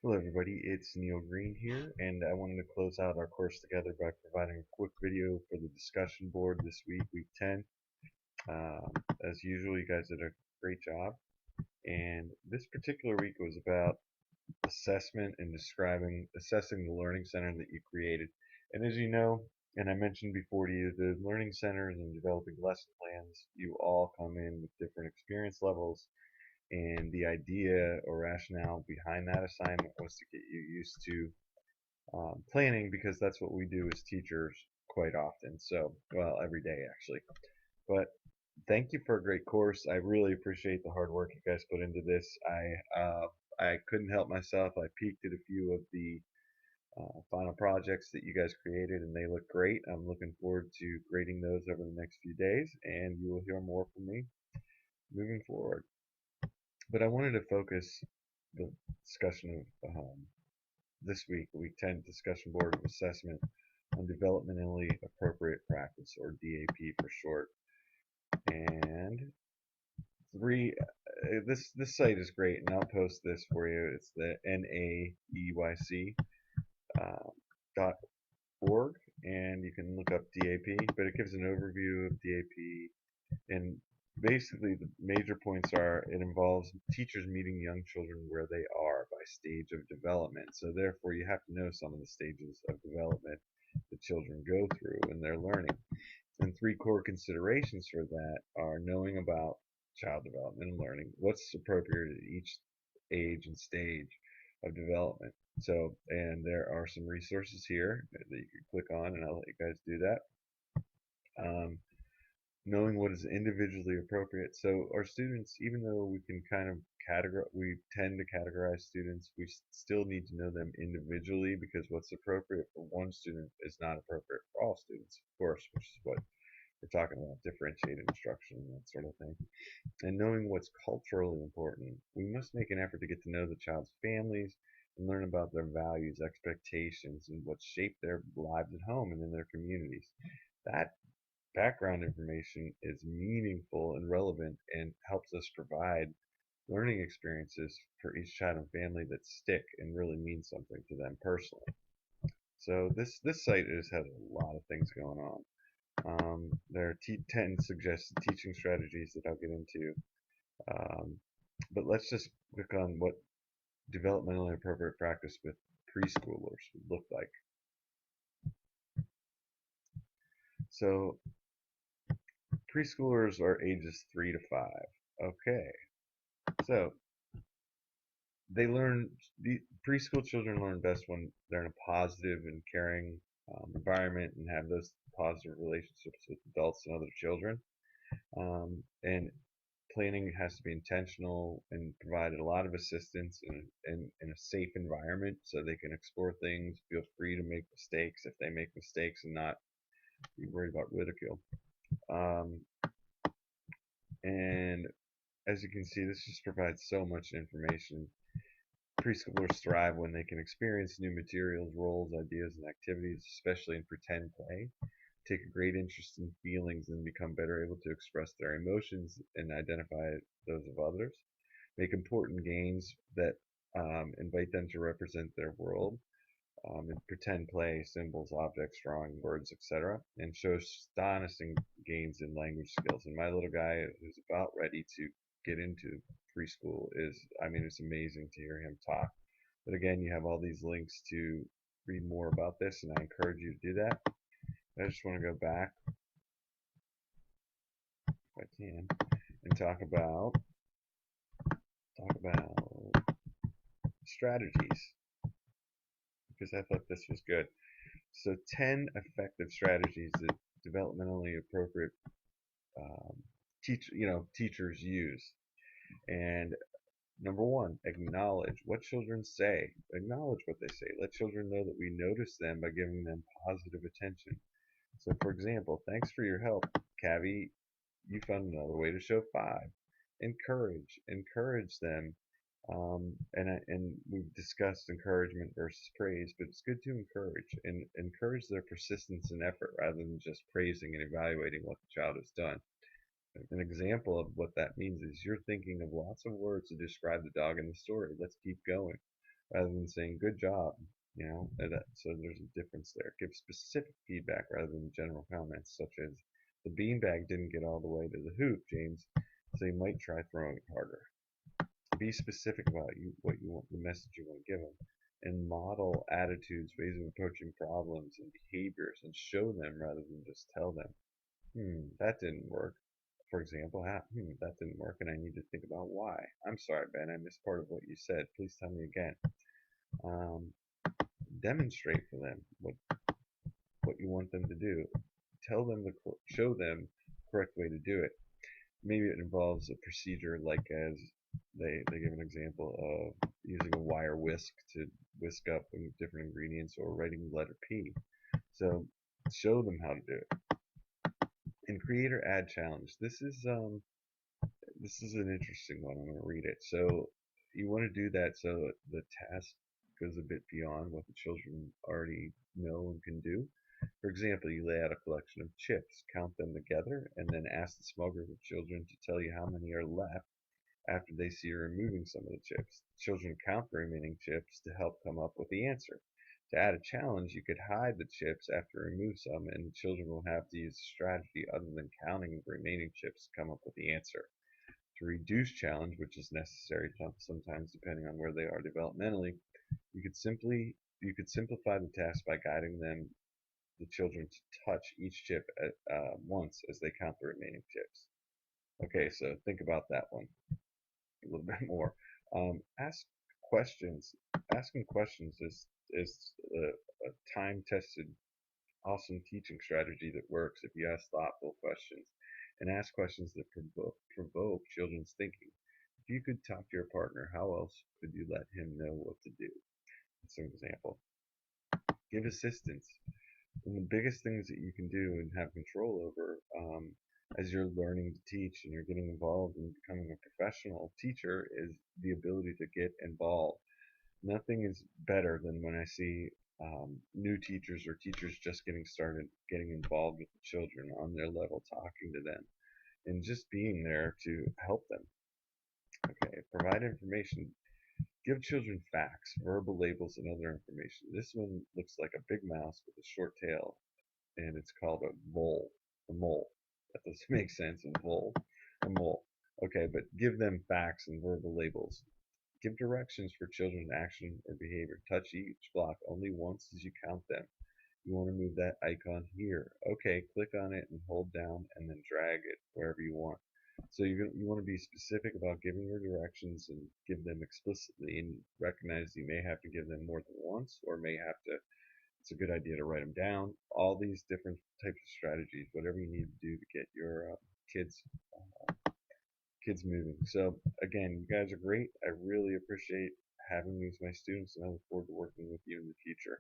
Hello everybody, it's Neil Green here, and I wanted to close out our course together by providing a quick video for the discussion board this week, week 10. As usual, you guys did a great job, and this particular week was about assessment and assessing the learning center that you created. And as you know, and I mentioned before to you, the learning centers and developing lesson plans, you all come in with different experience levels, and the idea or rationale behind that assignment was to get you used to planning, because that's what we do as teachers quite often. So, well, every day actually. But thank you for a great course. I really appreciate the hard work you guys put into this. I couldn't help myself. I peeked at a few of the final projects that you guys created, and they look great. I'm looking forward to grading those over the next few days, and you will hear more from me moving forward. But I wanted to focus the discussion of this week, week 10 discussion board of assessment on developmentally appropriate practice, or DAP for short. And this site is great, and I'll post this for you. It's the NAEYC dot org, and you can look up DAP, but it gives an overview of DAP. And basically, the major points are it involves teachers meeting young children where they are by stage of development. So therefore, you have to know some of the stages of development that children go through in their learning. And three core considerations for that are knowing about child development and learning, what's appropriate at each age and stage of development. So, and there are some resources here that you can click on, and I'll let you guys do that. Knowing what is individually appropriate. So our students, even though we can kind of we tend to categorize students, we still need to know them individually, because what's appropriate for one student is not appropriate for all students, of course, which is what we're talking about, differentiated instruction and that sort of thing. And knowing what's culturally important, we must make an effort to get to know the child's families and learn about their values, expectations, and what shaped their lives at home and in their communities. That background information is meaningful and relevant, and helps us provide learning experiences for each child and family that stick and really mean something to them personally. So this site has a lot of things going on. There are 10 suggested teaching strategies that I'll get into, um, but let's just click on what developmentally appropriate practice with preschoolers would look like. So preschoolers are ages 3 to 5. Okay, so they learn the preschool children learn best when they're in a positive and caring environment, and have those positive relationships with adults and other children. And planning has to be intentional and provide a lot of assistance in a safe environment, so they can explore things, feel free to make mistakes if they make mistakes, and not be worried about ridicule. And as you can see, this just provides so much information. Preschoolers thrive when they can experience new materials, roles, ideas, and activities, especially in pretend play. Take a great interest in feelings and become better able to express their emotions and identify those of others. Make important games that invite them to represent their world, in pretend play, symbols, objects, drawing, words, etc., and show astonishing gains in language skills. And my little guy, who's about ready to get into preschool, I mean, it's amazing to hear him talk. But again, you have all these links to read more about this, and I encourage you to do that. I just want to go back, if I can, and talk about strategies, because I thought this was good. So 10 effective strategies that developmentally appropriate teachers use. And number one, acknowledge what children say. Acknowledge what they say. Let children know that we notice them by giving them positive attention. So, for example, thanks for your help, Cavi. You found another way to show 5. Encourage them. And we've discussed encouragement versus praise, but it's good to encourage, and encourage their persistence and effort rather than just praising and evaluating what the child has done. An example of what that means is you're thinking of lots of words to describe the dog in the story. Let's keep going. rather than saying good job. So there's a difference there. Give specific feedback rather than general comments, such as the beanbag didn't get all the way to the hoop, James, so you might try throwing it harder. Be specific about what you want, the message you want to give them, and model attitudes, ways of approaching problems, and behaviors, and show them rather than just tell them. That didn't work. For example, that didn't work, and I need to think about why. I'm sorry, Ben, I missed part of what you said. Please tell me again. Um, Demonstrate for them what you want them to do. Tell them show them the correct way to do it. Maybe it involves a procedure like as they give an example of using a wire whisk to whisk up different ingredients or writing the letter P. So show them how to do it. And create or add challenge. This is an interesting one. I'm going to read it. So you want to do that so the task goes a bit beyond what the children already know and can do. For example, you lay out a collection of chips, count them together, and then ask the small group of children to tell you how many are left after they see you removing some of the chips. Children count the remaining chips to help come up with the answer. To add a challenge, you could hide the chips after remove some, and the children will have to use a strategy other than counting the remaining chips to come up with the answer. To reduce challenge, which is necessary sometimes depending on where they are developmentally, you could simplify the task by guiding the children to touch each chip once as they count the remaining chips. Okay, so think about that one a little bit more. Ask questions. Asking questions is a time-tested, awesome teaching strategy that works if you ask thoughtful questions and ask questions that provoke children's thinking. If you could talk to your partner, how else could you let him know what to do? That's an example. Give assistance. One of the biggest things that you can do and have control over as you're learning to teach and you're getting involved and becoming a professional teacher is the ability to get involved. Nothing is better than when I see new teachers or teachers just getting started getting involved with the children on their level, talking to them, and just being there to help them. Okay, provide information. Give children facts, verbal labels, and other information. This one looks like a big mouse with a short tail, and it's called a mole. A mole. That doesn't make sense. A mole. Okay, but give them facts and verbal labels. Give directions for children's action or behavior. Touch each block only once as you count them. You want to move that icon here. Okay, click on it and hold down and then drag it wherever you want. So you want to be specific about giving your directions and give them explicitly and recognize you may have to give them more than once or may have to, it's a good idea to write them down. All these different types of strategies, whatever you need to do to get your kids kids moving. So again, you guys are great. I really appreciate having you as my students, and I look forward to working with you in the future.